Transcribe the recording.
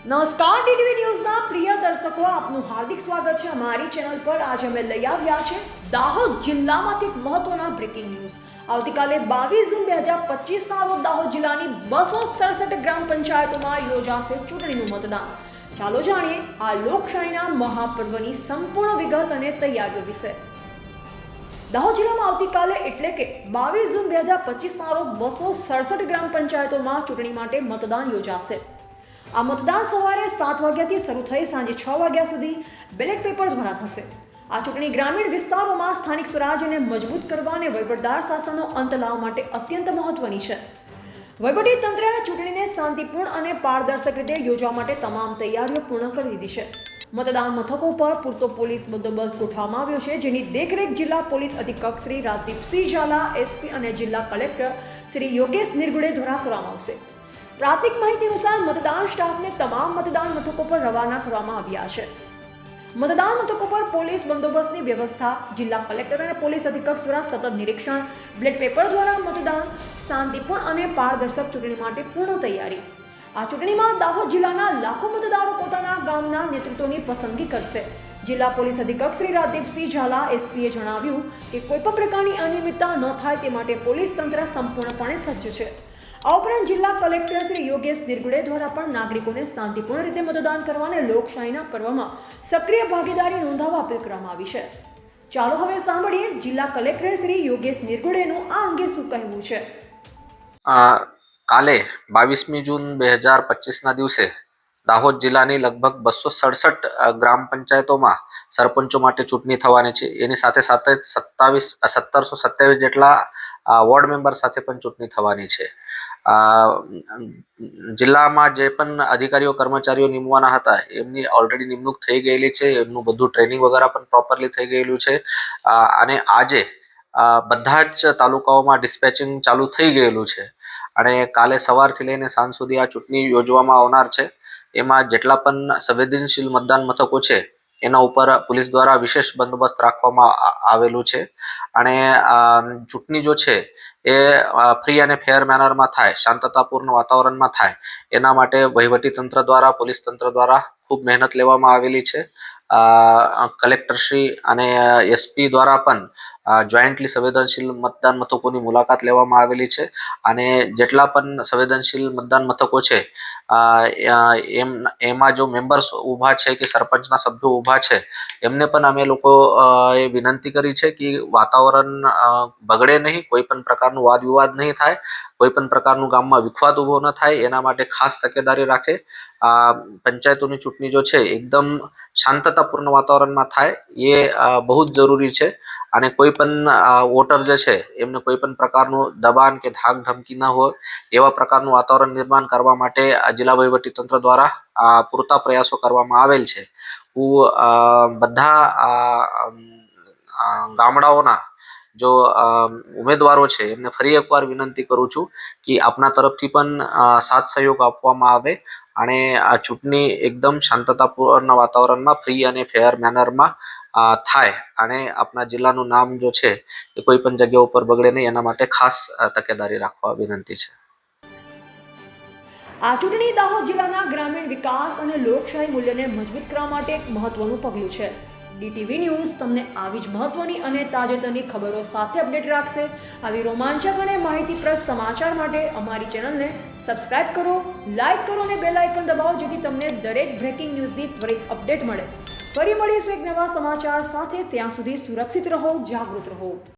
નમસ્કાર ડીટીવી ન્યૂઝના પ્રિય દર્શકો, આપનું હાર્દિક સ્વાગત છે અમારી ચેનલ પર। આજે અમે લઈ આવ્યા છે દાહોદ જિલ્લામાંથી એક મહત્વના બ્રેકિંગ ન્યૂઝ। આવતીકાલે 22 જૂન 2025ના રોજ દાહોદ જિલ્લાની 267 ગ્રામ પંચાયતોમાં યોજાશે ચૂંટણીનું મતદાન। ચાલો જાણીએ આ લોકશાહીના મહાપર્વની સંપૂર્ણ વિગત અને તૈયારીઓ વિશે। દાહોદ જિલ્લામાં આવતીકાલે એટલે કે 22 જૂન 2025ના રોજ 267 ગ્રામ પંચાયતોમાં ચૂંટણી માટે મતદાન યોજાશે। આ મતદાન સવારે 7 વાગ્યાથી શરૂ થઈ સાંજે 6 વાગ્યા સુધી બેલેટ પેપર દ્વારા થશે। આ ચૂંટણી ગ્રામીણ વિસ્તારોમાં સ્થાનિક સ્વરાજ્યને મજબૂત કરવા અને વહીવટદાર શાસનનો અંત લાવવા માટે અત્યંત મહત્વની છે। વહીવટી તંત્રએ ચૂંટણીને શાંતિપૂર્ણ અને પારદર્શક રીતે યોજવા માટે તમામ તૈયારીઓ પૂર્ણ કરી દીધી છે। મતદાન મથકો પર પૂરતો પોલીસ બંદોબસ્ત ગોઠવવામાં આવ્યો છે, જેની દેખરેખ જિલ્લા પોલીસ અધિક્ષક શ્રી રાજદીપસિંહ ઝાલા, એસપી અને જિલ્લા કલેક્ટર શ્રી યોગેશ નિરગુડે દ્વારા કરવામાં આવશે। પ્રાથમિક માહિતી અનુસાર મતદાન સ્ટાફને તમામ મતદાન મથકો પર રવાના કરવામાં આવ્યા છે। મતદાન મથકો પર પોલીસ બંદોબસ્તની વ્યવસ્થા, જિલ્લા કલેક્ટર અને પોલીસ અધિક્ષક દ્વારા સતત નિરીક્ષણ, બેલેટ પેપર દ્વારા મતદાન, શાંતિપૂર્ણ અને પારદર્શક ચૂંટણી માટે પૂર્ણ તૈયારી। આ ચૂંટણીમાં દાહોદ જિલ્લાના લાખો મતદારો પોતાના ગામના નેતૃત્વની પસંદગી કરશે। જિલ્લા પોલીસ અધિક્ષક શ્રી રાજદીપસિંહ ઝાલા, એસપીએ જણાવ્યું કે કોઈપણ પ્રકારની અનિયમિતતા ન થાય તે માટે પોલીસ તંત્ર સંપૂર્ણપણે સજ્જ છે। આ ઉપરાંત જિલ્લા કલેક્ટર શ્રી યોગેશ નિરગુડે દ્વારા પણ નાગરિકોને શાંતિપૂર્ણ રીતે મતદાન કરવા અને લોકશાહીના પર્વમાં સક્રિય ભાગીદારી નોંધાવવા અપીલ કરવામાં આવી છે। ચાલો હવે સાંભળીએ જિલ્લા કલેક્ટર શ્રી યોગેશ નિરગુડેનું આ અંગે શું કહેવું છે। કાલે 22મી જૂન 2025ના દિવસે દાહોદ જિલ્લાની લગભગ 267 ગ્રામ પંચાયતોમાં સરપંચો માટે ચૂંટણી થવાની છે। એની સાથે સાથે 1727 જેટલા વોર્ડ મેમ્બર સાથે પણ ચૂંટણી થવાની છે। જિલ્લામાં જે પણ અધિકારીઓ કર્મચારીઓ નિમવાના હતા એમની ઓલરેડી નિમણૂક થઈ ગયેલી છે। એમનું બધું ટ્રેનિંગ વગેરે પણ પ્રોપરલી થઈ ગયેલું છે અને આજે બધા જ તાલુકાઓમાં ડિસ્પેચિંગ ચાલુ થઈ ગયેલું છે અને કાલે સવારથી લઈને સાંજ સુધી આ ચૂંટણી યોજવામાં આવનાર છે। એમાં જેટલા પણ સંવેદનશીલ મતદાન મથકો છે એના ઉપર પોલીસ દ્વારા વિશેષ બંદોબસ્ત રાખવામાં આવેલું છે અને ચૂંટણી જો છે એ ફ્રી અને ફેર મેનરમાં થાય, શાંતતાપૂર્ણ વાતાવરણમાં થાય એના માટે વહીવટી તંત્ર દ્વારા, પોલીસ તંત્ર દ્વારા ખૂબ મહેનત લેવામાં આવેલી છે। કલેક્ટરશ્રી અને એસપી દ્વારા પણ જોઈન્ટલી સંવેદનશીલ મતદાન મથકોની મુલાકાત લેવામાં આવેલી છે અને જેટલા પણ સંવેદનશીલ મતદાન મથકો છે એમાં જો મેમ્બર્સ ઊભા છે કે સરપંચના સભ્યો ઊભા છે એમને પણ અમે લોકો એ વિનંતી કરી છે કે વાતાવરણ બગડે નહીં, કોઈ પણ પ્રકારનું વાદ વિવાદ નહીં થાય, કોઈ પણ પ્રકારનું ગામમાં વિખવાદ ઊભો ન થાય એના માટે ખાસ તકેદારી રાખે। પંચાયતોની ચૂંટણી જો છે એકદમ શાંતતાપૂર્ણ વાતાવરણમાં થાય એ બહુ જ જરૂરી છે અને કોઈ પણ વોટર જે છે એમને કોઈ પણ પ્રકારનું દબાણ કે ધાક ધમકી ન હોય એવા પ્રકારનું વાતાવરણ નિર્માણ કરવા માટે જિલ્લા વહીવટી તંત્ર દ્વારા પૂરતા પ્રયાસો કરવામાં આવેલ છે। હું બધા ગામડાઓના જો ઉમેદવારો છે એમને ફરી એકવાર વિનંતી કરું છું કે આપના તરફથી પણ સાથ સહયોગ આપવામાં આવે અને આ ચૂંટણી એકદમ શાંતતાપૂર્ણ વાતાવરણમાં ફ્રી અને ફેર મેનરમાં થાય અને આપણા જિલ્લાનું નામ જો છે એ કોઈ પણ જગ્યા ઉપર બગડે નહીં એના માટે ખાસ તકેદારી રાખવા વિનંતી છે। આ ચૂંટણી દાહોદ જિલ્લાના ગ્રામીણ વિકાસ અને લોકશાહી મૂલ્યને મજબૂત કરવા માટે એક મહત્વનું પગલું છે। ડીટીવી ન્યૂઝ તમને આવી જ મહત્વની અને તાજેતરની ખબરો સાથે અપડેટ રાખશે। આવી રોમાંચક અને માહિતીપ્રદ સમાચાર માટે અમારી ચેનલને સબસ્ક્રાઇબ કરો, લાઇક કરો અને બેલ આઇકન દબાવો, જેથી તમને દરેક બ્રેકિંગ ન્યૂઝની ત્વરિત અપડેટ મળે। ફરી મળીશું એક નવા સમાચાર સાથે। ત્યાં સુધી સુરક્ષિત રહો, જાગૃત રહો।